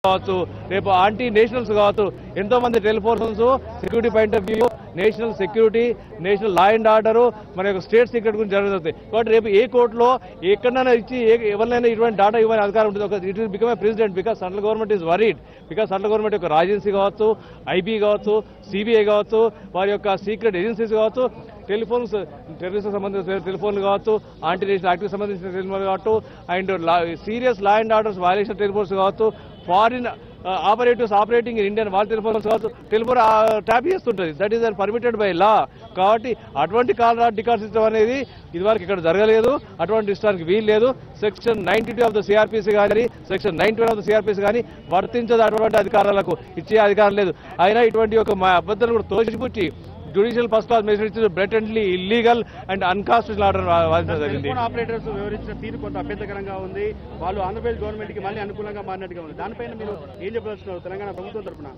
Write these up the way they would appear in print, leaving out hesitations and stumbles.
కావచ్చు, రేపు anti nationals కావచ్చు, ఎంతో మంది telephones security point of view, national security, national law and order, మన యొక్క స్టేట్ సీక్రెట్ గురించి జరుగుతుంది. కాబట్టి రేపు ఏ కోర్టులో ఎక్కడైనా ఇచ్చి ఎవరినైనా ఇటువంటి డేటా ఇవ్వని అధికారం ఉంటుంది. It will become a president because central government is worried. Because central government యొక్క ఏజెన్సీ కావచ్చు, ఐబీ కావచ్చు, సిబిఐ కావచ్చు, వారి యొక్క సీక్రెట్ ఏజెన్సీస్ కావచ్చు, టెలిఫోన్స్ టెర్రరిస్ట్ సంబంధించిన టెలిఫోన్లు కావచ్చు, యాంటీ నేషనల్ యాక్టివ్ సంబంధించిన టెలిఫోన్లు కావచ్చు, and serious law and orders violation telephones కావచ్చు, foreign operators operating in Indian వాళ్ళ టెలిఫోన్స్ కావచ్చు, టెలిఫోన్ ట్యాప్ చేస్తుంటుంది. That is permitted by law. కాబట్టి అటువంటి కాల్ రికార్డ్ సిస్టమ్ అనేది ఇదివరకు ఇక్కడ జరగలేదు, అటువంటి ఇష్టానికి వీలు లేదు. సెక్షన్ 92 ఆఫ్ ద సిఆర్పిసి కానీ, సెక్షన్ 91 ఆఫ్ ద సిఆర్పిసి కానీ వర్తించదు. అటువంటి అధికారాలకు ఇచ్చే అధికారం లేదు. అయినా ఇటువంటి ఒక మా అబద్ధాలు కూడా తోసిపుచ్చి judicial first class magistrate blatantly illegal and unconstitutional order వాదించడం జరిగింది. ఆపరేటర్స్ వివరించిన తీరు కొంత అభ్యంతరకరంగా ఉంది. వాళ్ళు ఆంధ్రప్రదేశ్ గవర్నమెంట్ కి మళ్ళీ అనుకూలంగా మారినట్టుగా ఉంది. దానిపైన మీరు ఏం చెప్పదలుచుకున్నారు తెలంగాణ ప్రభుత్వం తరఫున?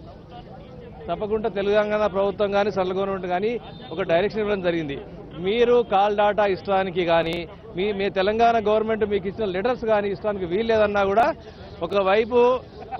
తప్పకుండా తెలంగాణ ప్రభుత్వం కానీ సెంట్రల్ గవర్నమెంట్ కానీ ఒక డైరెక్షన్ ఇవ్వడం జరిగింది. మీరు కాల్ డాటా ఇష్టానికి కానీ మీ తెలంగాణ గవర్నమెంట్ మీకు ఇచ్చిన లెటర్స్ కానీ ఇష్టానికి వీలు లేదన్నా కూడా ఒకవైపు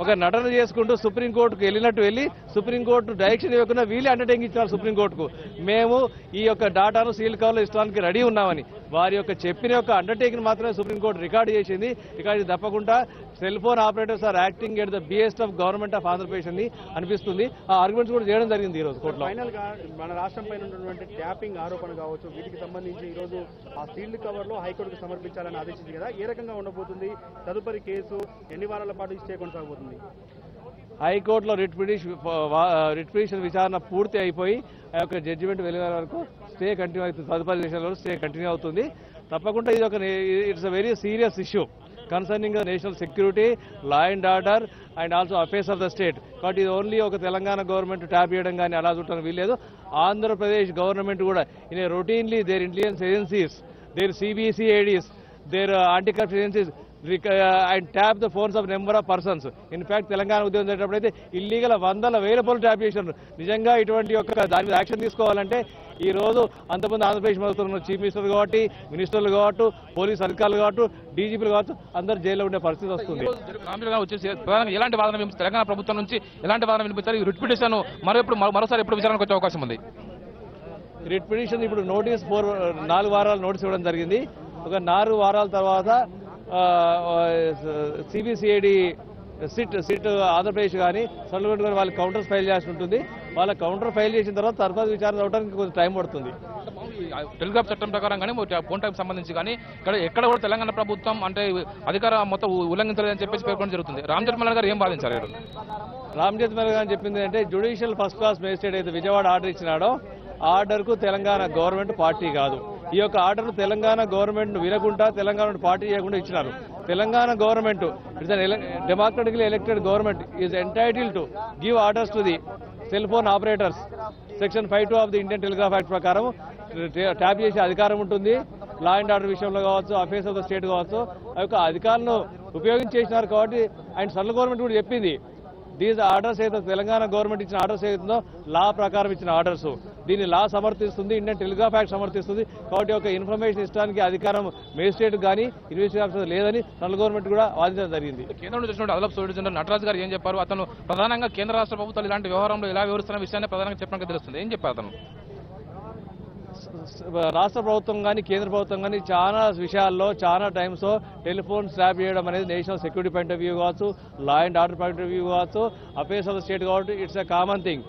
ఒక నటన చేసుకుంటూ సుప్రీంకోర్టుకు వెళ్ళినట్టు వెళ్ళి సుప్రీంకోర్టు డైరెక్షన్ ఇవ్వకుండా వీళ్ళే అండర్టేకింగ్ ఇచ్చారు సుప్రీంకోర్టుకు. మేము ఈ యొక్క డాటాను సీల్ కవర్లో ఇష్టానికి రెడీ ఉన్నామని వారి యొక్క చెప్పిన యొక్క అండర్టేకింగ్ మాత్రమే సుప్రీంకోర్టు రికార్డు చేసింది. రికార్డు తప్పకుండా cell phone operators are acting at the behest of government of Andhra Pradesh అని అనిపిస్తుంది. ఆ ఆర్గ్యుమెంట్స్ కూడా చేయడం జరిగింది ఈ రోజు కోర్టులో. ఫైనల్ గా మన రాష్ట్రం పైన ఉన్నటువంటి ట్యాపింగ్ ఆరోపణ కావచ్చు, వీటికి సంబంధించి ఈ రోజు ఆ సీల్డ్ కవర్ లో హైకోర్టుకు సమర్పించాలని ఆదేశించింది కదా, ఏ రకంగా ఉండబోతుంది? తదుపరి కేసు ఎన్ని వారాల పాటు స్టే కొనసాగబోతుంది? హైకోర్టులో రిట్ పిటిషన్ విచారణ పూర్తి అయిపోయి ఆ యొక్క జడ్జిమెంట్ వెళ్ళే వరకు స్టే కంటిన్యూ అవుతుంది. తదుపరి దేశాల్లో స్టే కంటిన్యూ అవుతుంది. తప్పకుండా ఇది ఒక it's a very serious issue concerning the national security, law and order and also affairs of the state. కాబట్టి ఇది ఓన్లీ ఒక తెలంగాణ గవర్నమెంట్ ట్యాప్ చేయడం కానీ అలా చూడటం వీల్లేదు. ఆంధ్రప్రదేశ్ గవర్నమెంట్ కూడా in routinely their intelligence agencies, their CBCIDs, their anti corruption agencies and tap the phones of number of persons. In fact, Telangana ఉద్యమం జరిగేటప్పుడైతే ఇల్లీగల్ 100,000 ఫోన్లు ట్యాప్ చేశారు. నిజంగా ఇటువంటి యొక్క దాని మీద యాక్షన్ తీసుకోవాలంటే ఈ రోజు అంతమంది ఆంధ్రప్రదేశ్ ప్రభుత్వంలో చీఫ్ మినిస్టర్ కాబట్టి, మినిస్టర్లు కావచ్చు, పోలీస్ అధికారులు కావచ్చు, డీజీపీలు కావచ్చు, అందరూ జైల్లో ఉండే పరిస్థితి వస్తుంది. ఎలాంటి వాదన తెలంగాణ ప్రభుత్వం నుంచి ఎలాంటి వాదన వినిపించారు? రిట్ పిటిషన్ మరోసారి ఎప్పుడు విచారణకు వచ్చే అవకాశం ఉంది? రిట్ పిటిషన్ ఇప్పుడు నోటీస్ 4 వారాల నోటీస్ ఇవ్వడం జరిగింది. ఒక 4 వారాల తర్వాత సిబిసిఐడి సిట్ ఆంధ్రప్రదేశ్ కానీ సెంట్రల్ గవర్నమెంట్ కానీ వాళ్ళకి కౌంటర్స్ ఫైల్ చేయాల్సి ఉంటుంది. వాళ్ళ కౌంటర్ ఫైల్ చేసిన తర్వాత విచారణ అవడానికి కొంచెం టైం పడుతుంది. టెలిగ్రాఫ్ చట్టం ప్రకారం కానీ ఫోన్ టైం సంబంధించి కానీ ఎక్కడ కూడా తెలంగాణ ప్రభుత్వం అంటే అధికార మొత్తం ఉల్లంఘించలేదని చెప్పేసి పేర్కొనడం జరుగుతుంది. రామ్ జెఠ్మలాని గారు ఏం బాధించారు? రామ్ జెఠ్మలాని గారు చెప్పింది అంటే జ్యుడిషియల్ ఫస్ట్ క్లాస్ మేజిస్ట్రేట్ అయితే విజయవాడ ఆర్డర్ ఇచ్చినాడో ఆర్డర్కు తెలంగాణ గవర్నమెంట్ పార్టీ కాదు. ఈ యొక్క ఆర్డర్ తెలంగాణ గవర్నమెంట్ వినకుండా తెలంగాణ పార్టీ చేయకుండా ఇచ్చినారు. Telangana government it's democratically elected government is entitle to give orders to the cell phone operators. Section 52 of the Indian telegraph act ప్రకారం ట్యాప్ చేసే అధికారం ఉంటుంది. లా అండ్ ఆర్డర్ విషయంలో కావచ్చు, అఫేర్స్ ఆఫ్ ద స్టేట్ కావచ్చు, ఆ యొక్క అధికారులను ఉపయోగించేసినారు. కాబట్టి అండ్ సెంట్రల్ గవర్నమెంట్ కూడా చెప్పింది దీస్ ఆర్డర్స్ అయితే తెలంగాణ గవర్నమెంట్ ఇచ్చిన ఆర్డర్స్ ఏదైతుందో లా ప్రకారం ఇచ్చిన ఆర్డర్స్, దీన్ని లా సమర్థిస్తుంది, ఇండియన్ టెలిగ్రాఫ్ యాక్ట్ సమర్థిస్తుంది. కాబట్టి ఒక ఇన్ఫర్మేషన్ ఇష్టానికి అధికారం మేజిస్ట్రేట్ కానీ ఇన్వెస్టిగేషన్ ఆఫీసర్ లేదని సెంట్రల్ గవర్నమెంట్ కూడా వాదించడం జరిగింది. కేంద్రంలో చూసినట్టు అదనపు సోలిసిటర్ జనరల్ నటరాజ్ గారు ఏం చెప్పారు? అతను ప్రధానంగా కేంద్ర రాష్ట్ర ప్రభుత్వాలు ఇలాంటి వ్యవహారంలో ఎలా వివరిస్తున్న విషయాన్ని ప్రధానంగా చెప్పడానికి తెలుస్తుంది. ఏం చెప్పారు అతను? రాష్ట్ర ప్రభుత్వం కానీ కేంద్ర ప్రభుత్వం కానీ చాలా విషయాల్లో చాలా టైమ్స్ టెలిఫోన్ ట్యాప్ చేయడం అనేది national security point of view కావచ్చు, law and order point of view కావచ్చు, అఫేర్స్ ఆఫ్ ద స్టేట్ కావచ్చు, ఇట్స్ ఎ కామన్ థింగ్.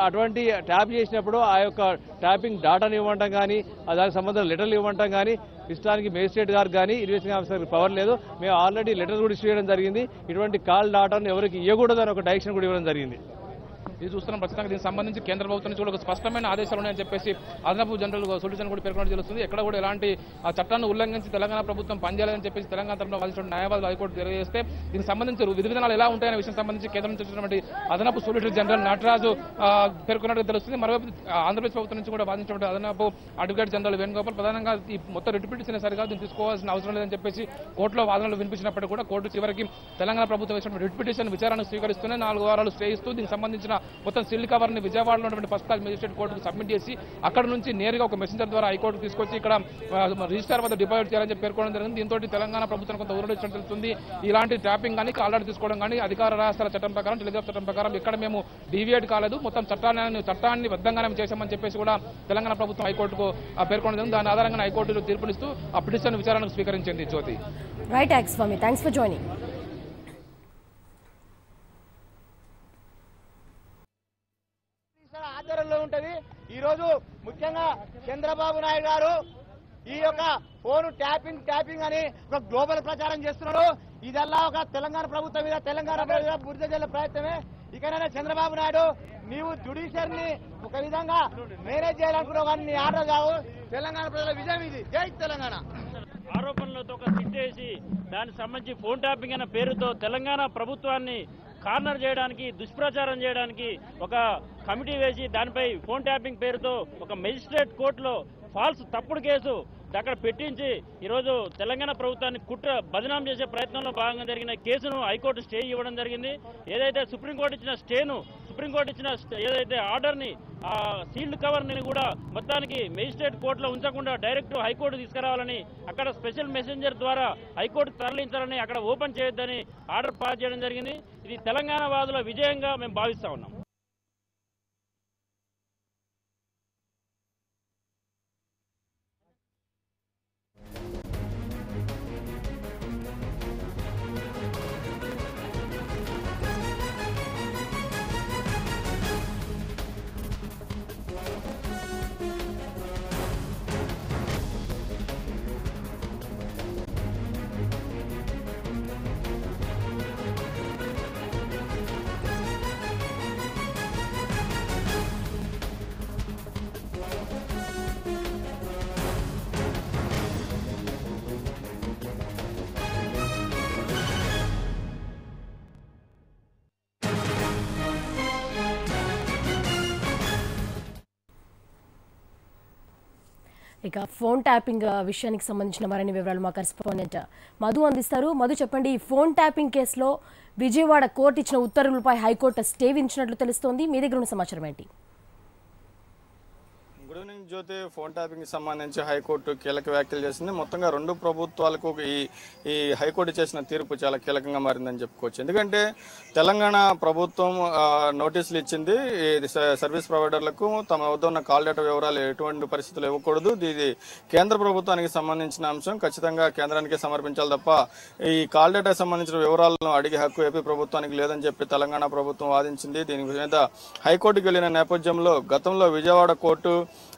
అటువంటి ట్యాప్ చేసినప్పుడు ఆ యొక్క ట్యాపింగ్ డాటాను ఇవ్వటం కానీ దానికి సంబంధించిన లెటర్లు ఇవ్వటం కానీ ఇష్టానికి మేజిస్ట్రేట్ గారు కానీ ఇన్వెస్టిగేషన్ ఆఫీసర్ పవర్ లేదు. మేము ఆల్రెడీ లెటర్స్ కూడా ఇష్యూ చేయడం జరిగింది. ఇటువంటి కాల్ డాటాను ఎవరికి ఇవ్వకూడదని ఒక డైరెక్షన్ కూడా ఇవ్వడం జరిగింది. ఇది చూస్తున్నాం ప్రస్తుతానికి దీనికి సంబంధించి కేంద్ర ప్రభుత్వం నుంచి కూడా స్పష్టమైన ఆదేశాలు ఉన్నాయని చెప్పేసి అదనపు జనరల్ సొల్యూషన్ కూడా పేర్కొనడం తెలుస్తుంది. ఎక్కడ కూడా ఎలాంటి ఆ చట్టాన్ని ఉల్లంఘించి తెలంగాణ ప్రభుత్వం పనిచేయాలని చెప్పేసి తెలంగాణ తరఫున వాదించిన న్యాయవాదులు హైకోర్టు తెలియజేస్తే దీనికి సంబంధించి విధి విధానాలు ఎలా ఉంటాయనే విషయం సంబంధించి కేంద్రం నుంచి వచ్చినటువంటి అదనపు సొల్యూటర్ జనరల్ నటరాజు పేర్కొన్నట్టు తెలుస్తుంది. మరోవైపు ఆంధ్రప్రదేశ్ ప్రభుత్వం నుంచి కూడా వాదించినటువంటి అదనపు అడ్వకేట్ జనరల్ వేణుగోపాల్ ప్రధానంగా ఈ మొత్తం రిట్ పిటిషన్ సరిగా దీన్ని తీసుకోవాల్సిన అవసరం లేదని చెప్పేసి కోర్టులో వాదనలు వినిపించినప్పటికీ కూడా కోర్టు చివరికి తెలంగాణ ప్రభుత్వం వేసినటువంటి రిట్ పిటిషన్ విచారణ స్వీకరిస్తూనే 4 వారాలు స్టే ఇస్తూ దీనికి సంబంధించిన మొత్తం సీల్డ్ కవర్ ని విజయవాడలో ఉన్నటువంటి ఫస్ట్ క్లాస్ మెజిస్ట్రేట్ కోర్టుకు సబ్మిట్ చేసి అక్కడ నుంచి నేరుగా ఒక మెసెంజర్ ద్వారా హైకోర్టుకు తీసుకొచ్చి ఇక్కడ రిజిస్టార్ వద్ద డిపాజిట్ చేయాలని చెప్పి పేర్కొనడం జరిగింది. దీంతో తెలంగాణ ప్రభుత్వం కొంత ఊరడించినట్టు తెలుస్తుంది. ఇలాంటి ట్యాపింగ్ కానీ కాల్ తీసుకోవడం కానీ అధికార రహస్యాల చట్టం ప్రకారం టెలిగ్రాఫ్ చట్టం ప్రకారం ఇక్కడ మేము డీవియేట్ కాలేదు, మొత్తం చట్టాన్ని బద్దంగానే చేశామని చెప్పేసి కూడా తెలంగాణ ప్రభుత్వం హైకోర్టుకు పేర్కొనడం జరిగింది. దాని ఆధారంగా హైకోర్టులో తీర్పునిస్తూ ఆ పిటిషన్ విచారణకు స్వీకరించింది. Jyoti. Right Swami, thanks for joining. ఆధ్వర్యంలో ఉంటది. ఈ రోజు ముఖ్యంగా చంద్రబాబు నాయుడు గారు ఈ యొక్క ఫోన్ ట్యాపింగ్ అని ఒక గ్లోబల్ ప్రచారం చేస్తున్నాడు. ఇదల్లా ఒక తెలంగాణ ప్రభుత్వం మీద తెలంగాణ ప్రజల బురద జల్లే ప్రయత్నమే. ఇకనైనా చంద్రబాబు నాయుడు నీవు జ్యుడిషియరీని ఒక విధంగా మేనేజ్ చేయాలనుకున్నావు కానీ నీ ఆర్డర్ కావు. తెలంగాణ ప్రజల విజయం ఇది. జై తెలంగాణ. ఆరోపణలతో ఒక సిట్టేసి దానికి సంబంధించి ఫోన్ ట్యాపింగ్ అనే పేరుతో తెలంగాణ ప్రభుత్వాన్ని కార్నర్ చేయడానికి, దుష్ప్రచారం చేయడానికి ఒక కమిటీ వేసి దానిపై ఫోన్ ట్యాపింగ్ పేరుతో ఒక మెజిస్ట్రేట్ కోర్టులో ఫాల్స్ తప్పుడు కేసు అక్కడ పెట్టించి ఈరోజు తెలంగాణ ప్రభుత్వాన్ని బదనాం చేసే ప్రయత్నంలో భాగంగా జరిగిన కేసును హైకోర్టు స్టే ఇవ్వడం జరిగింది. ఏదైతే సుప్రీంకోర్టు ఇచ్చిన ఏదైతే ఆర్డర్ని ఆ సీల్డ్ కవర్ ని కూడా మొత్తానికి మెజిస్ట్రేట్ కోర్టులో ఉంచకుండా డైరెక్ట్ హైకోర్టు తీసుకురావాలని, అక్కడ స్పెషల్ మెసెంజర్ ద్వారా హైకోర్టు తరలించాలని, అక్కడ ఓపెన్ చేయొద్దని ఆర్డర్ పాస్ చేయడం జరిగింది. ఇది తెలంగాణ వాదుల విజయంగా మేము భావిస్తా ఉన్నాం. ఇక ఫోన్ ట్యాపింగ్ విషయానికి సంబంధించిన మరిన్ని వివరాలు మా కరెస్పాండెంట్ మధు అందిస్తారు. మధు, చెప్పండి, ఈ ఫోన్ ట్యాపింగ్ కేసులో విజయవాడ కోర్టు ఇచ్చిన ఉత్తర్వులపై హైకోర్టు స్టే విధించినట్లు తెలుస్తోంది. మీ దగ్గర ఉన్న సమాచారం ఏంటి? గుడ్ ఈవినింగ్ జ్యోతి. ఫోన్ ట్యాపింగ్ సంబంధించి హైకోర్టు కీలక వ్యాఖ్యలు చేసింది. మొత్తంగా రెండు ప్రభుత్వాలకు ఈ హైకోర్టు చేసిన తీర్పు చాలా కీలకంగా మారిందని చెప్పుకోవచ్చు. ఎందుకంటే తెలంగాణ ప్రభుత్వం నోటీసులు ఇచ్చింది సర్వీస్ ప్రొవైడర్లకు తమ వద్ద ఉన్న కాల్ డేటా వివరాలు ఎటువంటి పరిస్థితులు ఇవ్వకూడదు. ఇది కేంద్ర ప్రభుత్వానికి సంబంధించిన అంశం, ఖచ్చితంగా కేంద్రానికి సమర్పించాలి తప్ప ఈ కాల్ డేటాకు సంబంధించిన వివరాలను అడిగే హక్కు ఏపీ ప్రభుత్వానికి లేదని చెప్పి తెలంగాణ ప్రభుత్వం వాదించింది. దీని మీద హైకోర్టుకు వెళ్లిన నేపథ్యంలో గతంలో విజయవాడ కోర్టు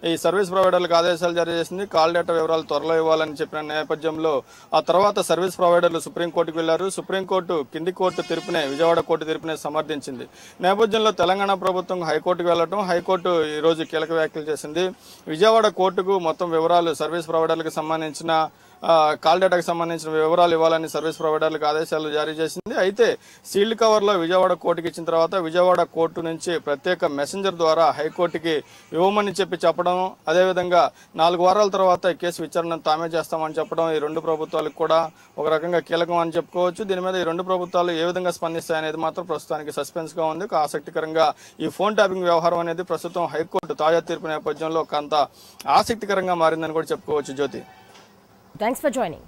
ఈ సర్వీస్ ప్రొవైడర్లకు ఆదేశాలు జారీ చేసింది. కాల్ డేటా వివరాలు త్వరలో ఇవ్వాలని చెప్పిన నేపథ్యంలో ఆ తర్వాత సర్వీస్ ప్రొవైడర్లు సుప్రీంకోర్టుకు వెళ్లారు. సుప్రీంకోర్టు కింది కోర్టు తీర్పునే, విజయవాడ కోర్టు తీర్పునే సమర్థించింది. నేపథ్యంలో తెలంగాణ ప్రభుత్వం హైకోర్టుకు వెళ్లడం, హైకోర్టు ఈ రోజు కీలక వ్యాఖ్యలు చేసింది. విజయవాడ కోర్టుకు మొత్తం వివరాలు సర్వీస్ ప్రొవైడర్లకు సంబంధించిన కాల్ డేటాకు సంబంధించిన వివరాలు ఇవ్వాలని సర్వీస్ ప్రొవైడర్లకు ఆదేశాలు జారీ చేసింది. అయితే సీల్డ్ కవర్లో విజయవాడ కోర్టుకి ఇచ్చిన తర్వాత విజయవాడ కోర్టు నుంచి ప్రత్యేక మెసెంజర్ ద్వారా హైకోర్టుకి ఇవ్వమని చెప్పడం, అదేవిధంగా 4 వారాల తర్వాత ఈ కేసు విచారణ తామే చేస్తామని చెప్పడం ఈ రెండు ప్రభుత్వాలకు కూడా ఒక రకంగా కీలకం అని చెప్పుకోవచ్చు. దీని మీద ఈ రెండు ప్రభుత్వాలు ఏ విధంగా స్పందిస్తాయనేది మాత్రం ప్రస్తుతానికి సస్పెన్స్ గా ఉంది. ఆసక్తికరంగా ఈ ఫోన్ ట్యాపింగ్ వ్యవహారం అనేది ప్రస్తుతం హైకోర్టు తాజా తీర్పు నేపథ్యంలో కొంత ఆసక్తికరంగా మారిందని కూడా చెప్పుకోవచ్చు. జ్యోతి, థ్యాంక్స్ ఫర్ జాయినింగ్.